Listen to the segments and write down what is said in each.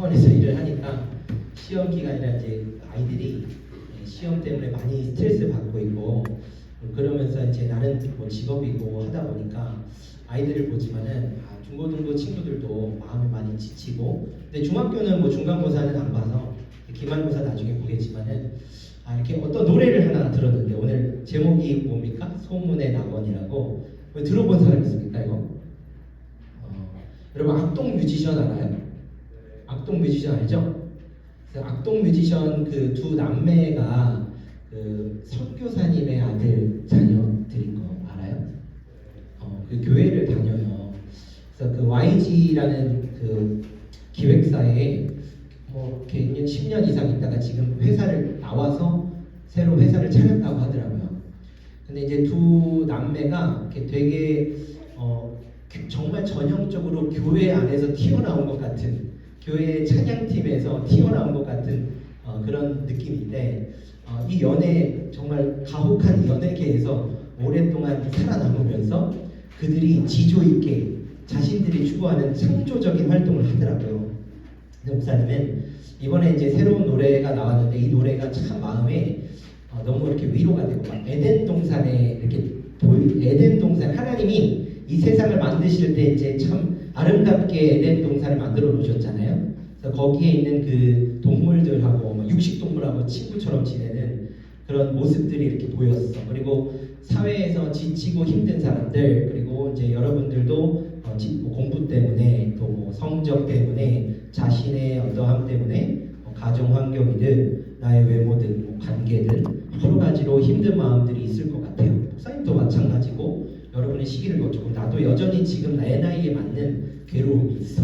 학원에서 일을 하니까 시험 기간이라 이제 아이들이 시험 때문에 많이 스트레스 받고 있고 그러면서 이제 나는 뭐 직업이고 하다 보니까 아이들을 보지만은 중고등부 친구들도 마음이 많이 지치고 근데 중학교는 뭐 중간고사는 안 봐서 기말고사 나중에 보겠지만은 이렇게 어떤 노래를 하나 들었는데 오늘 제목이 뭡니까? 소문의 낙원이라고 들어본 사람 있습니까 이거? 여러분 악동 뮤지션 알아요? 악동 뮤지션 알죠? 악동 뮤지션 그 두 남매가 그 선교사님의 아들 자녀들인 거 알아요? 그 교회를 다녀요. 그래서 그 YG라는 그 기획사에 뭐 이렇게 10년 이상 있다가 지금 회사를 나와서 새로 회사를 차렸다고 하더라고요. 근데 이제 두 남매가 이렇게 되게 정말 전형적으로 교회 안에서 튀어나온 것 같은 교회 찬양팀에서 튀어나온 것 같은 그런 느낌인데 이 연애 정말 가혹한 연예계에서 오랫동안 살아남으면서 그들이 지조 있게 자신들이 추구하는 창조적인 활동을 하더라고요. 근데 목사님은 이번에 이제 새로운 노래가 나왔는데 이 노래가 참 마음에 너무 이렇게 위로가 되고 막 에덴 동산에 이렇게 에덴 동산 하나님이 이 세상을 만드실 때 이제 참 아름답게 에덴 동산을 만들어 놓으셨잖아요. 그래서 거기에 있는 그 동물들하고 육식동물하고 친구처럼 지내는 그런 모습들이 이렇게 보였어. 그리고 사회에서 지치고 힘든 사람들 그리고 이제 여러분들도 공부 때문에 또 뭐 성적 때문에 자신의 어떠함 때문에 가정 환경이든 나의 외모든 뭐 관계든 여러 가지로 힘든 마음들이 있을 것 같아요. 목사님도 마찬가지고 여러분의 시기를 거치고 나도 여전히 지금 내 나이에 맞는 괴로움이 있어.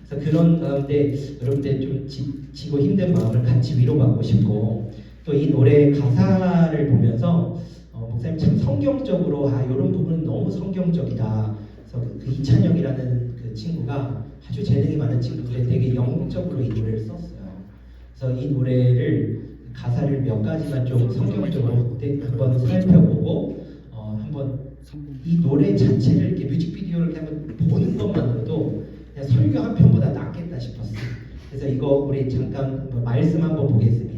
그래서 그런 가운데 여러분들 좀 지치고 힘든 마음을 같이 위로받고 싶고 또 이 노래 가사를 보면서 목사님 참 성경적으로 이런 부분은 너무 성경적이다. 그래서 그 이찬혁이라는 그 친구가 아주 재능이 많은 친구인데 되게 영적으로 이 노래를 썼어요. 그래서 이 노래를 가사를 몇 가지만 좀 성경적으로 한번 살펴보고 한번 이 노래 자체를 이렇게 뮤직비디오를 이렇게 한번 보는 것만으로도 그냥 설교 한 편보다 낫겠다 싶었어요. 그래서 이거 우리 잠깐 말씀 한번 보겠습니다.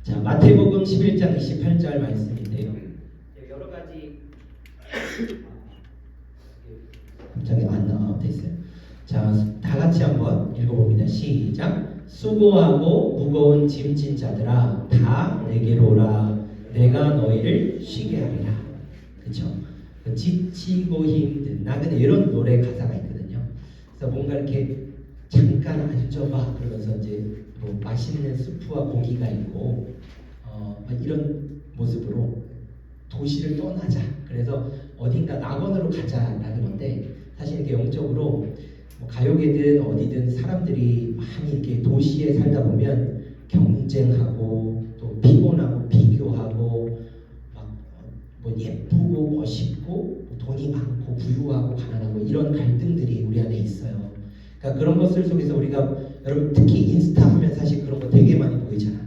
자, 마태복음 11장 28절 말씀인데요. 여러 가지 갑자기 안 나와 됐어요. 자, 다 같이 한번 읽어봅니다. 시작. 수고하고 무거운 짐진 자들아 다 내게로 오라. 내가 너희를 쉬게 하리라. 그렇죠? 지치고 힘든 나그네 이런 노래 가사가 있거든요. 그래서 뭔가 이렇게 잠깐 앉아봐 그러면서 이제 뭐 맛있는 스프와 고기가 있고 이런 모습으로 도시를 떠나자. 그래서 어딘가 낙원으로 가자라는 건데 사실 이렇게 영적으로 뭐 가요계든 어디든 사람들이 많이 이렇게 도시에 살다 보면 경쟁하고 또 피곤하고 비교하고 뭐 예쁘고 멋있고 돈이 많고 부유하고 가난하고 이런 갈등들이 우리 안에 있어요. 그러니까 그런 것들 속에서 우리가 여러분 특히 인스타 하면 사실 그런 거 되게 많이 보이잖아.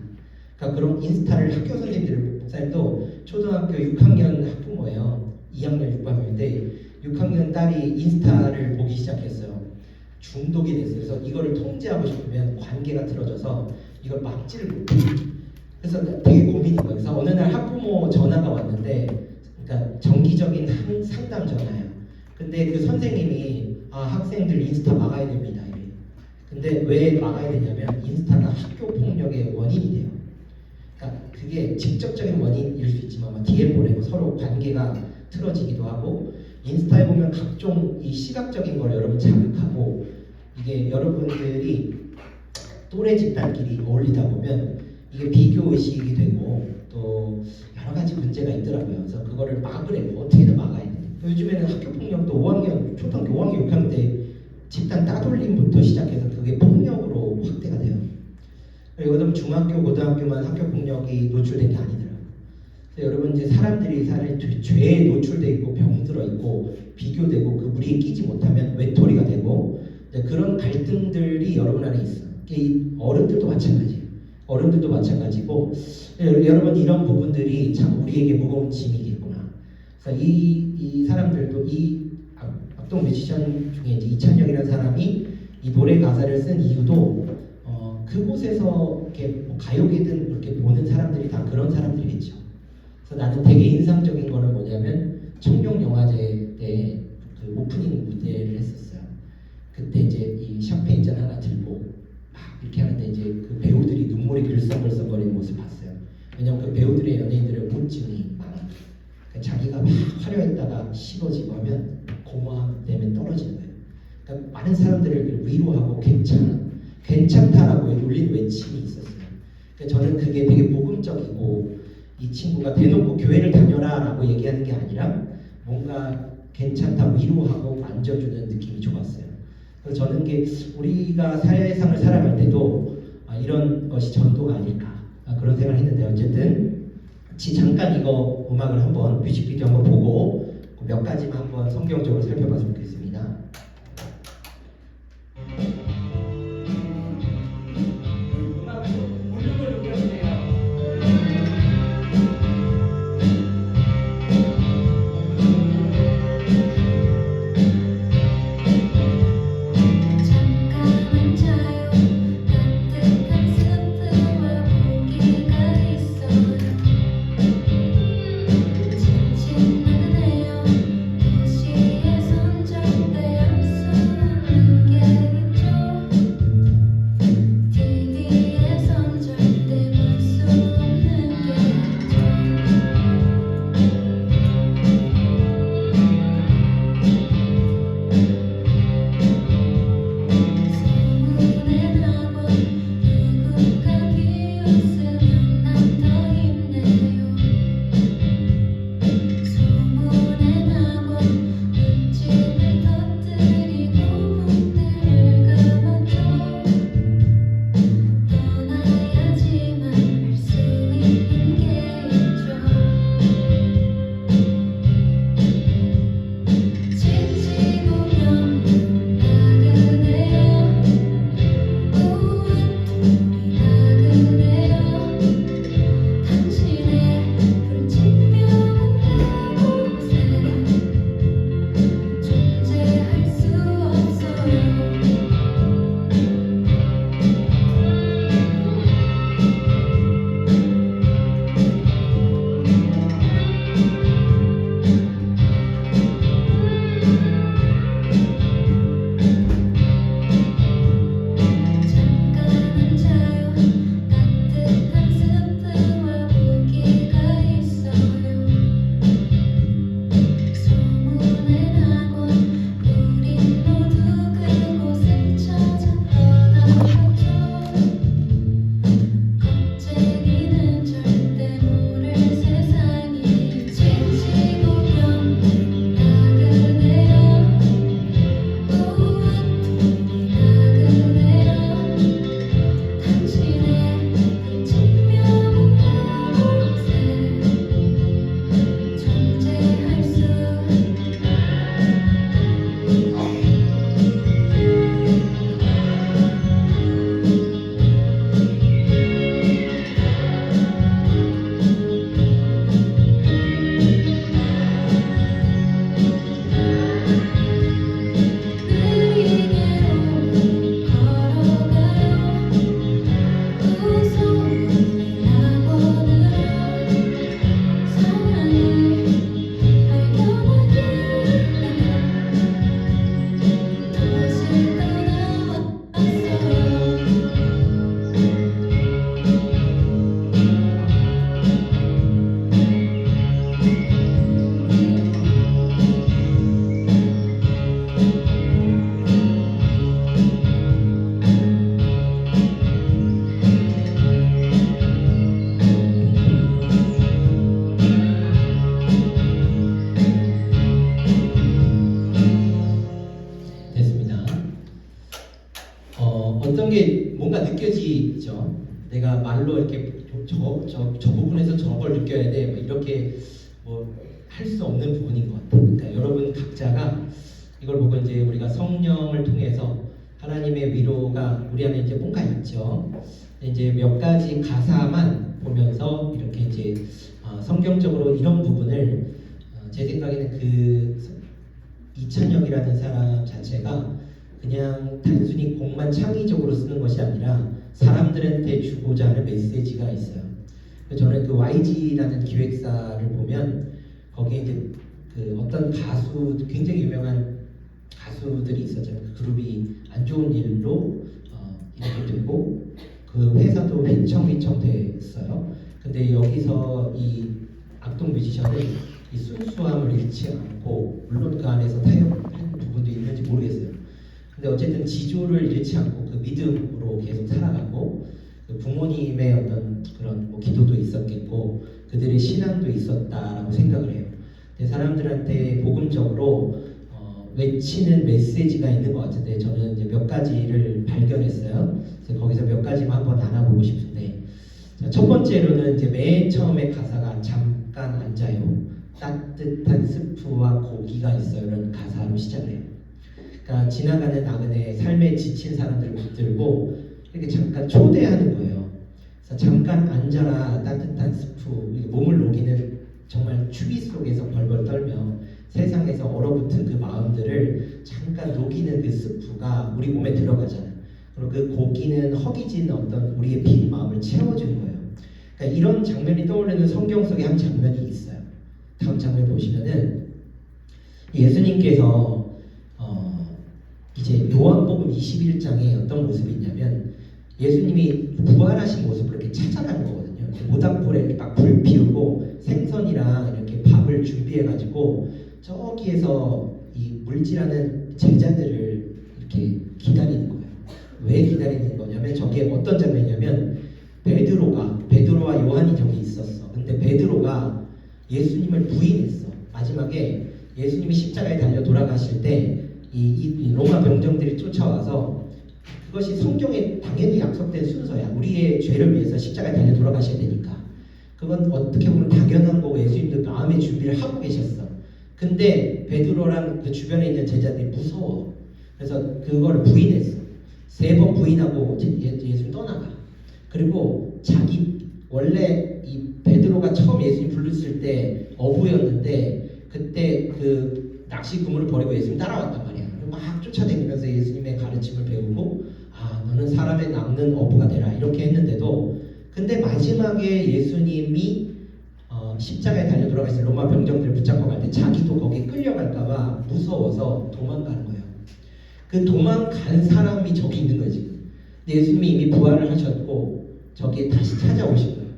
그러니까 그런 인스타를 학교 선생님들 목사님도 초등학교 6학년 학부모예요. 2학년 6학년인데 6학년 딸이 인스타를 보기 시작했어요. 중독이 됐어요. 그래서 이거를 통제하고 싶으면 관계가 틀어져서 이걸 막지를 못해. 그래서 되게 고민인 거예요. 그래서 어느 날 학부모 전화가 왔는데, 그러니까 정기적인 상담 전화예요. 근데 그 선생님이 학생들 인스타 막아야 됩니다. 이래. 근데 왜 막아야 되냐면 인스타가 학교 폭력의 원인이 돼요. 그러니까 그게 직접적인 원인일 수 있지만 DM 보내고 서로 관계가 틀어지기도 하고 인스타에 보면 각종 이 시각적인 걸 여러분 자극하고 이게 여러분들이 또래 집단끼리 어울리다 보면 이게 비교 의식이 되고 또 여러 가지 문제가 있더라고요. 그래서 그거를 막으려고 어떻게든 막아야 돼요. 요즘에는 학교 폭력도 5학년, 초등학교 5학년, 6학년 때 집단 따돌림부터 시작해서 그게 폭력으로 확대가 돼요. 여러분 중학교, 고등학교만 학교 폭력이 노출된 게 아니더라고요. 그래서 여러분 이제 사람들이 죄에 노출돼 있고 병들어 있고 비교되고 그 무리에 끼지 못하면 외톨이가 되고 그런 갈등들이 여러분 안에 있어요. 어른들도 마찬가지예요. 어른들도 마찬가지고 여러분 이런 부분들이 참 우리에게 무거운 짐이겠구나. 그래서 이 사람들도 이 악동 뮤지션 중에 이제 이찬혁이라는 사람이 이 노래 가사를 쓴 이유도 그곳에서 이렇게 뭐 가요계든 이렇게 보는 사람들이 다 그런 사람들이겠죠. 그래서 나는 되게 인상적인 거는 뭐냐면 청룡영화제 때 그 오프닝 무대를 했었어요. 그때 이제 이 샴페인 잔 하나 들고 막 이렇게 하는데 이제 그 배우들이 눈물이 글썽글썽거리는 모습을 봤어요. 왜냐면 그 배우들의 연예인들의 우울증이 많아. 그러니까 자기가 막 화려했다가 식어지고 하면 공허함 때문에 떨어지는 거예요. 그러니까 많은 사람들을 위로하고 괜찮다라고 울린 외침이 있었어요. 그러니까 저는 그게 되게 복음적이고 이 친구가 대놓고 교회를 다녀라라고 얘기하는 게 아니라 뭔가 괜찮다 위로하고 만져주는 느낌이 좋았어요. 그래서 저는 게 우리가 사회상을 살아갈 때도 이런 것이 전도가 아닐까 그런 생각을 했는데 어쨌든 잠깐 이거 음악을 한번 뮤직비디오 한번 보고 몇 가지만 한번 성경적으로 살펴봤으면 좋겠습니다. 어떤 게 뭔가 느껴지죠. 내가 말로 이렇게 저 부분에서 저걸 느껴야 돼. 뭐 이렇게 뭐 할 수 없는 부분인 것 같아요. 그러니까 여러분 각자가 이걸 보고 이제 우리가 성령을 통해서 하나님의 위로가 우리 안에 이제 뭔가 있죠. 이제 몇 가지 가사만 보면서 이렇게 이제 성경적으로 이런 부분을 제 생각에는 그 이찬혁이라는 사람 자체가 그냥 단순히 곡만 창의적으로 쓰는 것이 아니라 사람들한테 주고자 하는 메시지가 있어요. 저는 그 YG라는 기획사를 보면 거기에 이제 그 어떤 가수 굉장히 유명한 가수들이 있었잖아요. 그 그룹이 안 좋은 일로 이렇게 되고 그 회사도 휘청휘청 됐어요. 근데 여기서 이 악동 뮤지션은 이 순수함을 잃지 않고 물론 그 안에서 타협한 부분도 있는지 모르겠어요. 근데 어쨌든 지조를 잃지 않고 그 믿음으로 계속 살아가고 그 부모님의 어떤 그런 뭐 기도도 있었겠고 그들의 신앙도 있었다라고 생각을 해요. 근데 사람들한테 복음적으로 외치는 메시지가 있는 것 같은데 저는 이제 몇 가지를 발견했어요. 그래서 거기서 몇 가지만 한번 나눠보고 싶은데 자, 첫 번째로는 이제 맨 처음에 가사가 잠깐 앉아요. 따뜻한 스프와 고기가 있어요. 라는 가사로 시작을 해요. 그러니까 지나가는 나그네 삶에 지친 사람들을 붙들고 이렇게 잠깐 초대하는 거예요. 그래서 잠깐 앉아라 따뜻한 스프 몸을 녹이는 정말 추위 속에서 벌벌 떨며 세상에서 얼어붙은 그 마음들을 잠깐 녹이는 그 스프가 우리 몸에 들어가잖아요. 그리고 그 고기는 허기진 어떤 우리의 빈 마음을 채워주는 거예요. 그러니까 이런 장면이 떠오르는 성경 속에 한 장면이 있어요. 다음 장면 보시면은 예수님께서 이제 요한복음 21장에 어떤 모습이 있냐면 예수님이 부활하신 모습을 이렇게 찾아간 거거든요. 모닥불에 이렇게 막 불 피우고 생선이랑 이렇게 밥을 준비해가지고 저기에서 이 물질하는 제자들을 이렇게 기다리는 거예요. 왜 기다리는 거냐면 저게 어떤 장면이냐면 베드로와 요한이 저기 있었어. 근데 베드로가 예수님을 부인했어. 마지막에 예수님이 십자가에 달려 돌아가실 때 이 로마 병정들이 쫓아와서 그것이 성경에 당연히 약속된 순서야. 우리의 죄를 위해서 십자가에 달려 돌아가셔야 되니까. 그건 어떻게 보면 당연한 거고 예수님도 마음의 준비를 하고 계셨어. 근데 베드로랑 그 주변에 있는 제자들이 무서워. 그래서 그걸 부인했어. 3번 부인하고 예수님 떠나가. 그리고 자기 원래 이 베드로가 처음 예수님 불렀을 때 어부였는데 그때 그 낚시 그물을 버리고 예수님 따라왔단 말이야. 막 쫓아다니면서 예수님의 가르침을 배우고 너는 사람에 남는 어부가 되라 이렇게 했는데도 근데 마지막에 예수님이 십자가에 달려 돌아가실 로마 병정들을 붙잡고 갈 때 자기도 거기에 끌려갈까봐 무서워서 도망가는 거예요. 그 도망간 사람이 저기 있는 거예요 지금. 근데 예수님이 이미 부활을 하셨고 저기에 다시 찾아오신 거예요.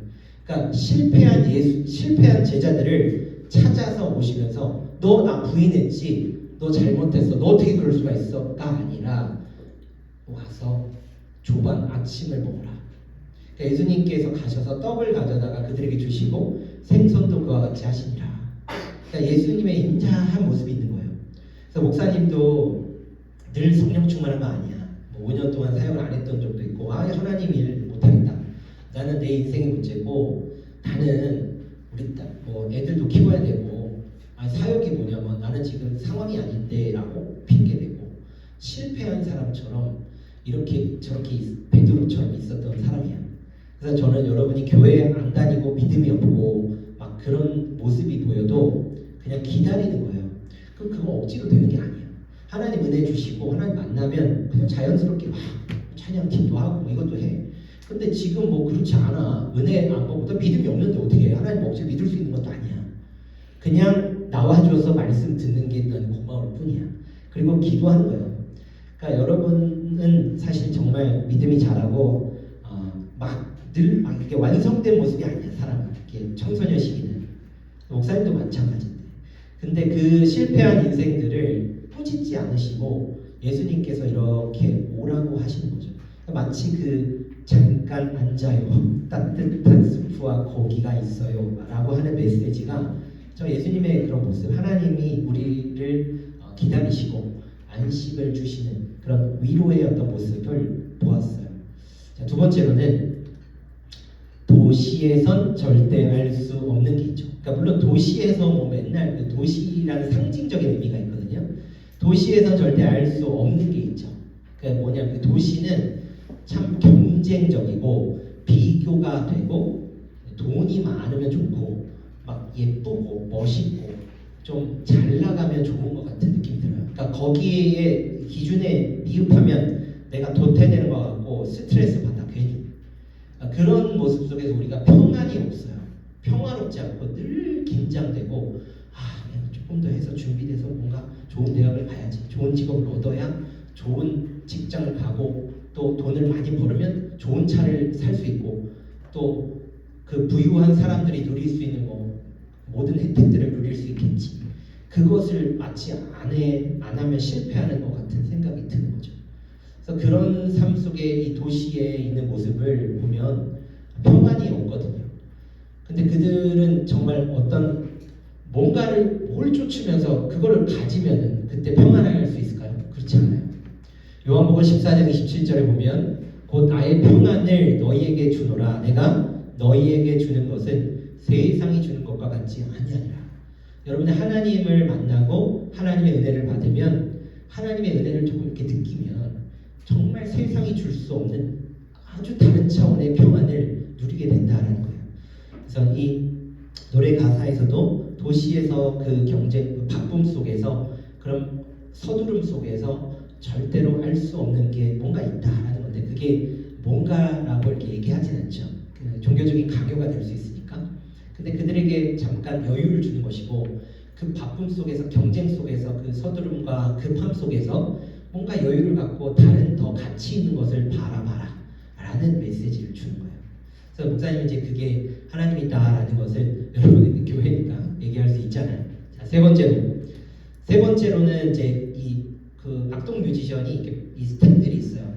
그러니까 실패한 제자들을 찾아서 오시면서 너 나 부인했지, 너 잘못했어, 너 어떻게 그럴 수가 있어?가 아니라 와서 조반 아침을 먹어라. 그러니까 예수님께서 가셔서 떡을 가져다가 그들에게 주시고 생선도 그와 같이 하시니라. 그러니까 예수님의 인자한 모습이 있는 거예요. 그래서 목사님도 늘 성령 충만한 거 아니야. 뭐 5년 동안 사역을 안 했던 적도 있고 하나님 일 못하겠다. 나는 내 인생이 문제고 나는 우리 뭐 애들도 키워야 되고 사역이 뭐냐면 나는 지금 상황이 아닌데 라고 핑계대고 실패한 사람처럼 이렇게 저렇게 베드로처럼 있었던 사람이야. 그래서 저는 여러분이 교회에 안 다니고 믿음이 없고 막 그런 모습이 보여도 그냥 기다리는 거예요. 그거 억지로 되는 게 아니에요. 하나님 은혜 주시고 하나님 만나면 그냥 자연스럽게 막 찬양 기도하고 이것도 해. 근데 지금 뭐 그렇지 않아. 은혜 안 받고 또 믿음이 없는데 어떻게 해. 하나님 억지로 믿을 수 있는 것도 아니야. 그냥 나와줘서 말씀 듣는 게 나는 고마울 뿐이야. 그리고 기도하는 거예요. 그러니까 여러분은 사실 정말 믿음이 자라고 늘 막 이렇게 완성된 모습이 아니야. 사람은 이렇게 청소년 시기는 목사님도 마찬가지인데. 근데 그 실패한 인생들을 꾸짖지 않으시고 예수님께서 이렇게 오라고 하시는 거죠. 그러니까 마치 그 잠깐 앉아요. 따뜻한 스프와 고기가 있어요. 라고 하는 메시지가 저 예수님의 그런 모습, 하나님이 우리를 기다리시고 안식을 주시는 그런 위로의 어떤 모습을 보았어요. 자, 두 번째로는 도시에선 절대 알 수 없는 게 있죠. 그러니까 물론 도시에서 뭐 맨날 그 도시라는 상징적인 의미가 있거든요. 도시에선 절대 알 수 없는 게 있죠. 그러니까 뭐냐면 그 도시는 참 경쟁적이고 비교가 되고 돈이 많으면 좋고 막 예쁘고 멋있고 좀 잘 나가면 좋은 것 같은 느낌이 들어요. 그러니까 거기에 기준에 미흡하면 내가 도태되는 것 같고 스트레스 받아 괜히. 그런 모습 속에서 우리가 평안이 없어요. 평화롭지 않고 늘 긴장되고 그냥 조금 더 해서 준비돼서 뭔가 좋은 대학을 가야지, 좋은 직업을 얻어야 좋은 직장을 가고 또 돈을 많이 벌으면 좋은 차를 살 수 있고 또 그 부유한 사람들이 누릴 수 있는 모든 혜택들을 누릴 수 있겠지. 그것을 마치 안 하면 실패하는 것 같은 생각이 드는 거죠. 그래서 그런 삶 속에 이 도시에 있는 모습을 보면 평안이 없거든요. 근데 그들은 정말 어떤 뭘 쫓으면서 그거를 가지면은 그때 평안할 수 있을까요? 그렇지 않아요. 요한복음 14장 27절에 보면 곧 나의 평안을 너희에게 주노라. 내가 너희에게 주는 것은 세상이 주는 것과 같지 아니하니라. 여러분이 하나님을 만나고 하나님의 은혜를 받으면 하나님의 은혜를 조금 이렇게 느끼면 정말 세상이 줄 수 없는 아주 다른 차원의 평안을 누리게 된다는 거예요. 그래서 이 노래 가사에서도 도시에서 그 경쟁, 그 바쁨 속에서 그런 서두름 속에서 절대로 알 수 없는 게 뭔가 있다라는 건데 그게 뭔가라고 이렇게 얘기하진 않죠. 그 종교적인 강요가 될 수 있으니까. 근데 그들에게 잠깐 여유를 주는 것이고 그 바쁨 속에서 경쟁 속에서 그 서두름과 급함 속에서 뭔가 여유를 갖고 다른 더 가치 있는 것을 바라봐라 라는 메시지를 주는 거예요. 그래서 목사님은 이제 그게 하나님이다라는 것을 여러분의 교회니까 얘기할 수 있잖아요. 자, 세 번째로는 이제 그 악동 뮤지션이 이 스태프들이 있어요.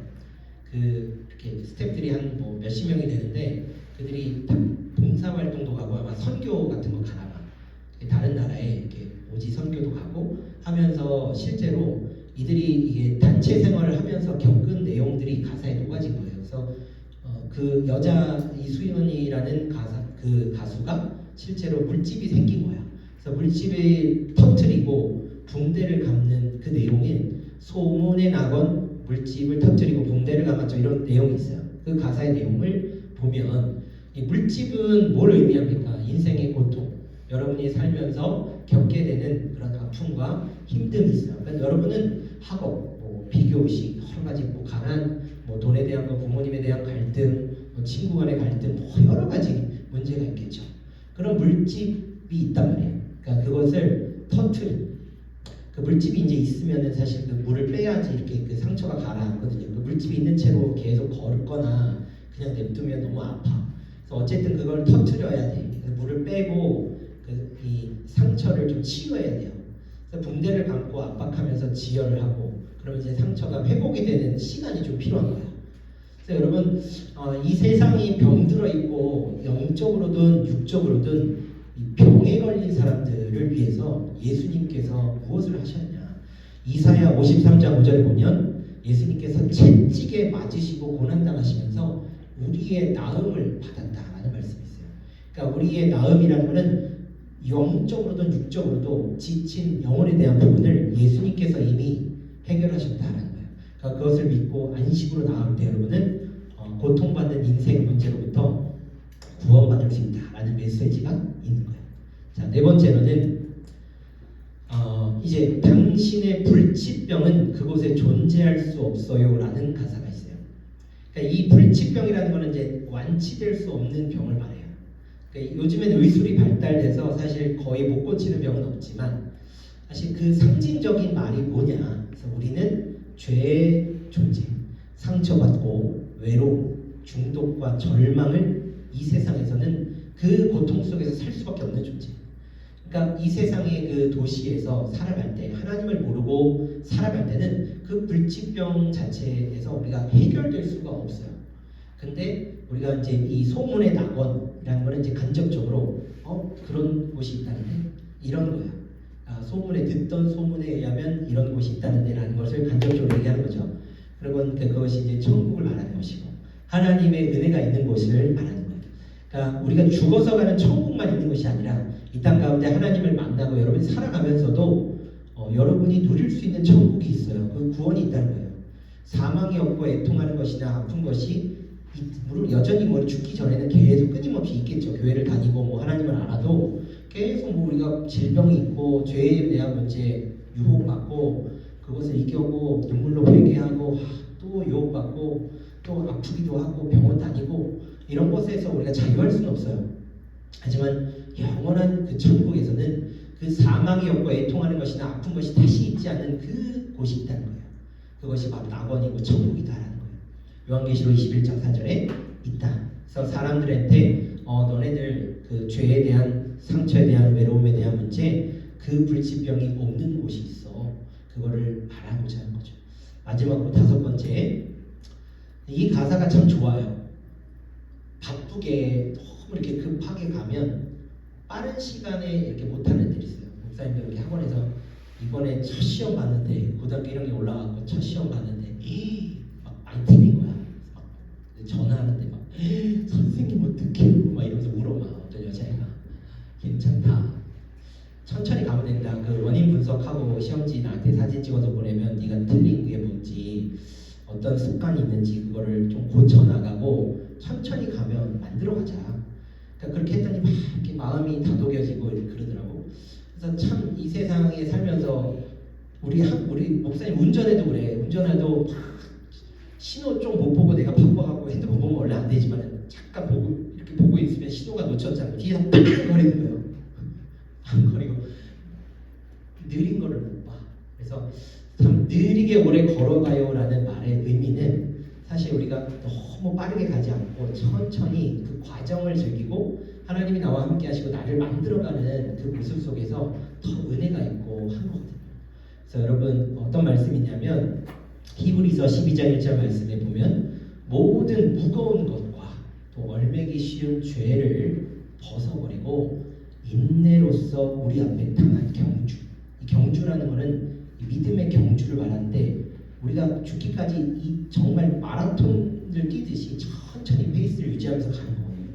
이렇게 스태프들이 한 몇십 명이 되는데 그들이 봉사 활동도 가고 아마 선교 같은 거 가나 봐. 다른 나라에 이렇게 오지 선교도 가고 하면서 실제로 이들이 이게 단체 생활을 하면서 겪은 내용들이 가사에 녹아진 거예요. 그래서 그 여자 이수연이라는 가수가 실제로 물집이 생긴 거야. 그래서 물집을 터뜨리고 붕대를 감는 그 내용인 소문에 나건 물집을 터뜨리고 붕대를 감았죠. 이런 내용이 있어요. 그 가사의 내용을 보면 이 물집은 뭘 의미합니까? 인생의 고통. 여러분이 살면서 겪게 되는 그런 아픔과 힘듦이 있어요. 그러니까 여러분은 학업, 비교의식, 여러 가지 가난, 돈에 대한 거, 부모님에 대한 갈등, 친구 간의 갈등, 여러 가지 문제가 있겠죠. 그런 물집이 있단 말이에요. 그러니까 그것을 그 물집이 이제 있으면은 사실 그 물을 빼야지 이렇게 그 상처가 가라앉거든요. 그 물집이 있는 채로 계속 걸거나 그냥 냅두면 너무 아파. 그래서 어쨌든 그걸 터트려야 돼. 물을 빼고 이 상처를 좀 치유해야 돼요. 그래서 붕대를 감고 압박하면서 지혈을 하고 그러면 이제 상처가 회복이 되는 시간이 좀 필요한 거예요. 그래서 여러분 이 세상이 병들어 있고 영적으로든 육적으로든 이 병에 걸린 사람들을 위해서 예수님께서 무엇을 하셨냐? 이사야 53장 5절에 보면 예수님께서 채찍에 맞으시고 고난당하시면서 우리의 나음을 받았다라는 말씀이 있어요. 그러니까 우리의 나음이라는 것은 영적으로든 육적으로도 지친 영혼에 대한 부분을 예수님께서 이미 해결하셨다라는 거예요. 그러니까 그것을 믿고 안식으로 나아올 때 여러분은 고통받는 인생 문제로부터 구원받을 수 있다라는 메시지가 있는 거예요. 자, 네 번째로는 이제 당신의 불치병은 그곳에 존재할 수 없어요라는 가사가 있어요. 그러니까 이 불치병이라는 것은 이제 완치될 수 없는 병을 말해요. 그러니까 요즘에는 의술이 발달돼서 사실 거의 못 고치는 병은 없지만 사실 그 상징적인 말이 뭐냐? 그래서 우리는 죄의 존재, 상처받고 외로움, 중독과 절망을 이 세상에서는 그 고통 속에서 살 수밖에 없는 존재. 그러니까 이 세상의 그 도시에서 살아갈 때 하나님을 모르고 살아갈 때는 그 불치병 자체에서 우리가 해결될 수가 없어요. 근데 우리가 이제 이 소문의 낙원이라는 거는 이제 간접적으로 그런 곳이 있다는데 이런 거예요. 소문에 듣던 소문에 의하면 이런 곳이 있다는데라는 것을 간접적으로 얘기하는 거죠. 그리고 그것이 이제 천국을 말하는 것이고 하나님의 은혜가 있는 곳을 말하는 거예요. 그러니까 우리가 죽어서 가는 천국만 있는 것이 아니라 이 땅 가운데 하나님을 만나고 여러분이 살아가면서도 여러분이 누릴 수 있는 천국이 있어요. 그 구원이 있다는 거예요. 사망이 없고 애통하는 것이나 아픈 것이 물론 여전히 죽기 전에는 계속 끊임없이 있겠죠. 교회를 다니고 하나님을 알아도 계속 우리가 질병이 있고 죄에 대한 문제 유혹받고 그것을 이겨고 눈물로 회개하고 또 유혹받고 또 아프기도 하고 병원 다니고 이런 것에서 우리가 자유할 수는 없어요. 하지만 영원한 그 천국에서는 그 사망의 욕과 애통하는 것이나 아픈 것이 다시 있지 않는 그 곳이 있다는 거예요. 그것이 바로 낙원이고 천국이다라는 거예요. 요한계시록 21장 4절에 있다. 그래서 사람들한테 너네들 그 죄에 대한 상처에 대한 외로움에 대한 문제 그 불치병이 없는 곳이 있어. 그거를 말하고자 하는 거죠. 마지막으로 5번째, 이 가사가 참 좋아요. 바쁘게 너무 이렇게 급하게 가면 빠른 시간에 이렇게 못하는 애들이 있어요. 목사님도 이렇게 학원에서 이번에 첫 시험 봤는데 고등학교 1학년 올라가고 첫 시험 봤는데 막 많이 틀린 거야. 막 전화하는데 막 선생님 어떡해요? 막 이러면서 물어. 막 어떤 여자애가 괜찮다. 천천히 가면 된다. 그 원인 분석하고 시험지 나한테 사진 찍어서 보내면 네가 틀린 게 뭔지 어떤 습관이 있는지 그거를 좀 고쳐 나가고 천천히 가면 만들어 가자. 그러니까 그렇게 했더니 막 이렇게 마음이 다독여지고 이렇게 그러더라고. 그래서 참 이 세상에 살면서 우리 목사님 운전해도 그래. 운전해도 신호 좀 못 보고 내가 바빠갖고 핸드폰 보면 원래 안 되지만 잠깐 보고 이렇게 보고 있으면 신호가 놓쳤잖아. 뒤에서 팍 거리는 거예요. 거리고 느린 거를 못 봐. 그래서 참 느리게 오래 걸어가요라는 말의 의미는 사실 우리가 너무 빠르게 가지 않고 천천히 그 과정을 즐기고 하나님이 나와 함께 하시고 나를 만들어가는 그 모습 속에서 더 은혜가 있고 한 거거든요. 그래서 여러분 어떤 말씀이냐면 히브리서 12장 1절 말씀에 보면 모든 무거운 것과 또 얼매기 쉬운 죄를 벗어버리고 인내로서 우리 앞에 당한 경주. 이 경주라는 것은 이 믿음의 경주를 말하는데 우리가 죽기까지 이 정말 마라톤을 뛰듯이 천천히 페이스를 유지하면서 가는 거예요.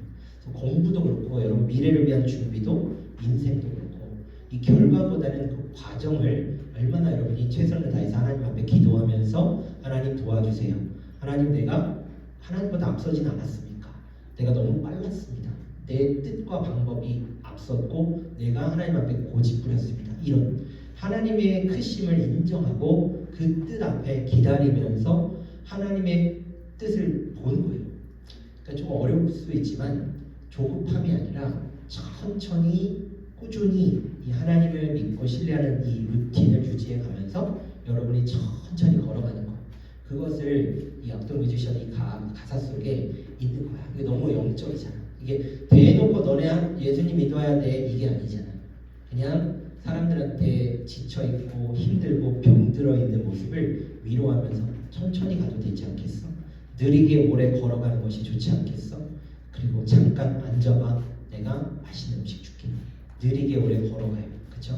그래서 공부도 그렇고 여러분 미래를 위한 준비도 인생도 그렇고 이 결과보다는 그 과정을 얼마나 여러분이 최선을 다해서 하나님 앞에 기도하면서 하나님 도와주세요. 하나님 내가 하나님보다 앞서진 않았습니까? 내가 너무 빨랐습니다. 내 뜻과 방법이 앞섰고 내가 하나님 앞에 고집부렸습니다. 이런 하나님의 크심을 인정하고 그 뜻 앞에 기다리면서 하나님의 뜻을 보는 거예요. 그러니까 좀 어려울 수 있지만 조급함이 아니라 천천히 꾸준히 이 하나님을 믿고 신뢰하는 이 루틴을 유지해 가면서 여러분이 천천히 걸어가는 거. 그것을 이 악동 뮤지션이 가사 속에 있는 거야. 이게 너무 영적이잖아. 이게 대놓고 너네 예수님 믿어야 돼 이게 아니잖아. 그냥 사람들한테 지쳐있고 힘들고 병들어 있는 모습을 위로하면서 천천히 가도 되지 않겠어? 느리게 오래 걸어가는 것이 좋지 않겠어? 그리고 잠깐 앉아봐. 내가 맛있는 음식 줄게. 느리게 오래 걸어가요. 그쵸?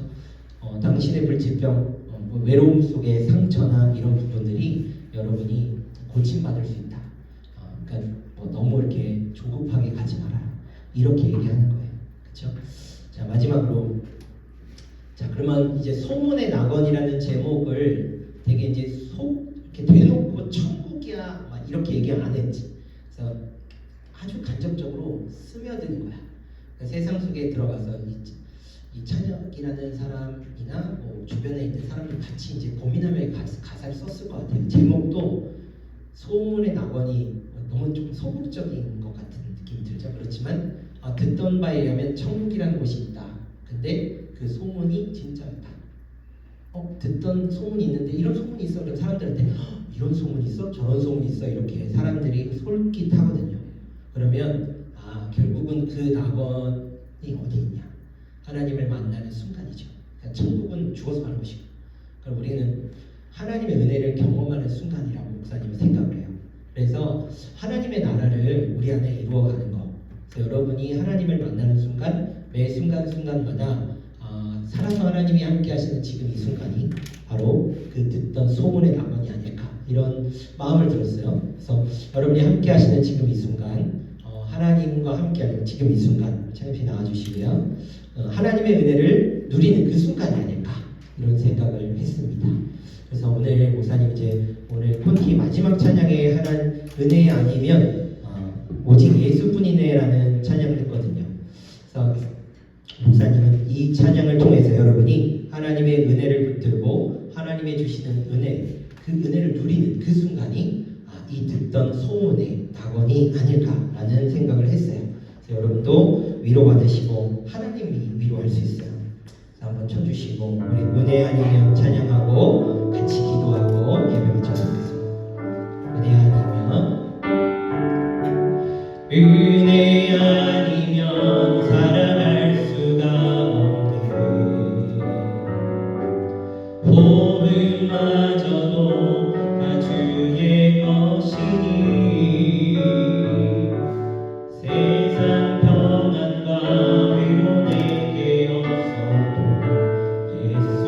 당신의 불치병, 외로움 속의 상처나 이런 부분들이 여러분이 고침받을 수 있다. 그러니까 너무 이렇게 조급하게 가지 말아요. 이렇게 얘기하는 거예요. 그쵸? 자, 마지막으로 자, 그러면 이제 소문의 낙원이라는 제목을 되게 이제 이렇게 대놓고 천국이야 막 이렇게 얘기 안 했지. 그래서 아주 간접적으로 스며드는 거야. 그러니까 세상 속에 들어가서 이 찬혁이라는 사람이나 뭐 주변에 있는 사람들 같이 이제 고민하며 가사를 썼을 것 같아요. 제목도 소문의 낙원이 너무 좀 소극적인 것 같은 느낌이 들죠. 그렇지만 듣던 바에 의하면 천국이라는 곳이 있다. 근데 그 소문이 진짜였다. 듣던 소문이 있는데 이런 소문이 있어. 그럼 사람들한테 이런 소문이 있어? 저런 소문이 있어? 이렇게 사람들이 솔깃하거든요. 그러면 결국은 그 낙원이 어디 있냐? 하나님을 만나는 순간이죠. 그러니까 천국은 죽어서 가는 것이고 그럼 우리는 하나님의 은혜를 경험하는 순간이라고 목사님은 생각을 해요. 그래서 하나님의 나라를 우리 안에 이루어가는 거. 그래서 여러분이 하나님을 만나는 순간 매 순간순간마다 살아서 하나님이 함께 하시는 지금 이 순간이 바로 그 듣던 소문의 낙원이 아닐까 이런 마음을 들었어요. 그래서 여러분이 함께 하시는 지금 이 순간 하나님과 함께하는 지금 이 순간 창엽씨 나와주시고요. 하나님의 은혜를 누리는 그 순간이 아닐까 이런 생각을 했습니다. 그래서 오늘 목사님 이제 오늘 콘티 마지막 찬양에 하나님 은혜 아니면 오직 예수뿐이네라는 찬양을 했거든요. 그래서 목사님은 이 찬양을 통해서 여러분이 하나님의 은혜를 붙들고 하나님 하나님의 주시는 은혜, 그 은혜를 누리는 그 순간이 이 듣던 소문의 낙원이 아닐까라는 생각을 했어요. 그래서 여러분도 위로받으시고 하나님이 위로할 수 있어요. 그래서 한번 쳐주시고 우리 은혜 아니면 찬양하고 같이 기도하고 예배 마쳤습니다. 은혜 아니면 살아갈 수가 없네. 복음마저도 다 주의 것이니 세상 평안과 위로 내게 없어도 예수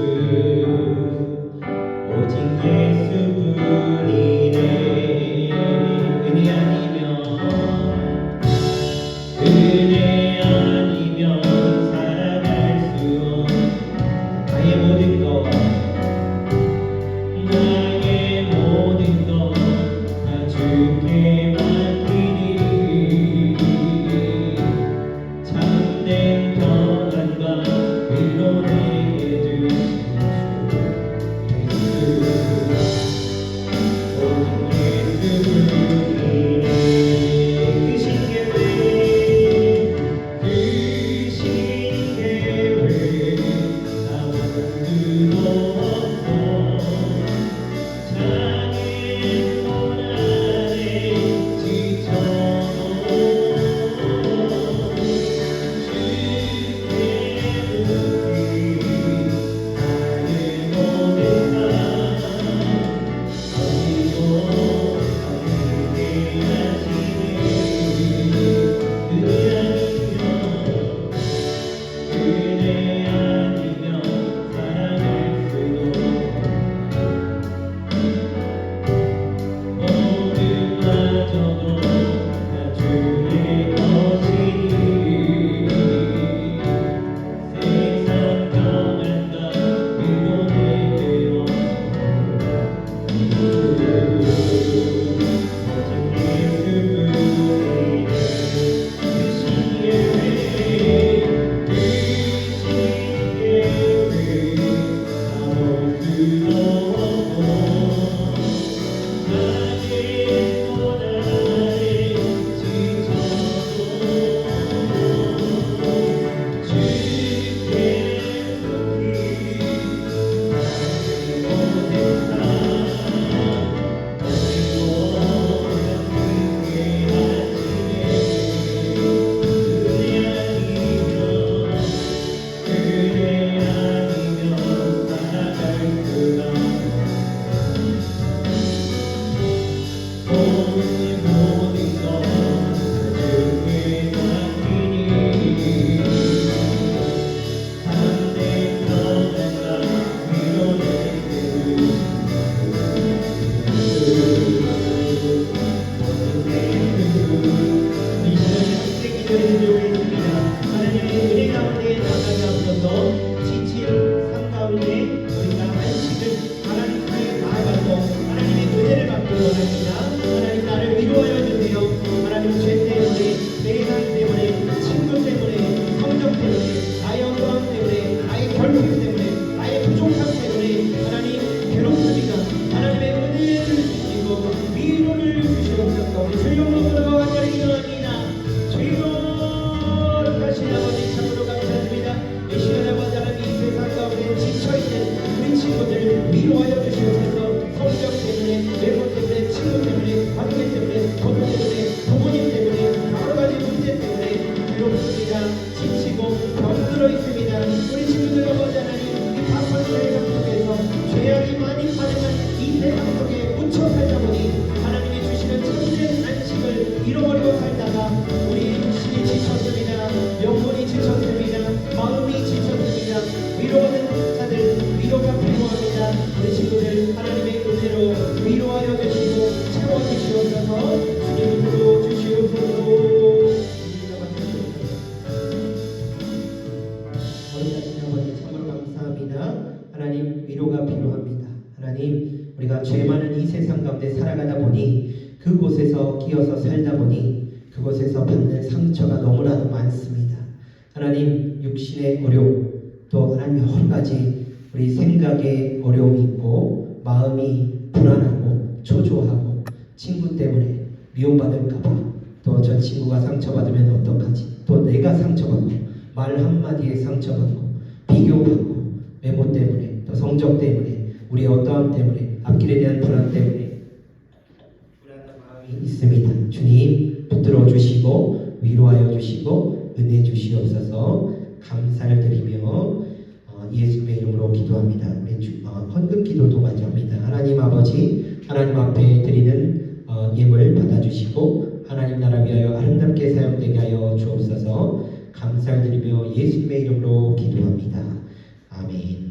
오직 예수뿐이네. 은혜 아니면 살아갈 수 없는 나의 모든 것 다 주께 맡기니 참된 평안과 위로 내게 주신 주 예수 오직 예수뿐이네. 우리가 죄 많은 이 세상 가운데 살아가다 보니 그곳에서 끼어서 살다 보니 그곳에서 받는 상처가 너무나도 많습니다. 하나님 육신의 어려움 또 하나님 여러 가지 우리 생각에 어려움이 있고 마음이 불안하고 초조하고 친구 때문에 미움받을까봐 또 저 친구가 상처받으면 어떡하지? 또 내가 상처받고 말 한마디에 상처받고 비교받고 외모 때문에 또 성적 때문에 우리 어떠함 때문에 앞길에 대한 불안 때문에 불안한 마음이 있습니다. 주님 붙들어 주시고 위로하여 주시고 은혜 주시옵소서. 감사를 드리며 예수님의 이름으로 기도합니다. 우리 헌금 기도도 많이 합니다. 하나님 아버지 하나님 앞에 드리는 예물 받아주시고 하나님 나라 위하여 아름답게 사용되게 하여 주옵소서. 감사를 드리며 예수님의 이름으로 기도합니다. 아멘.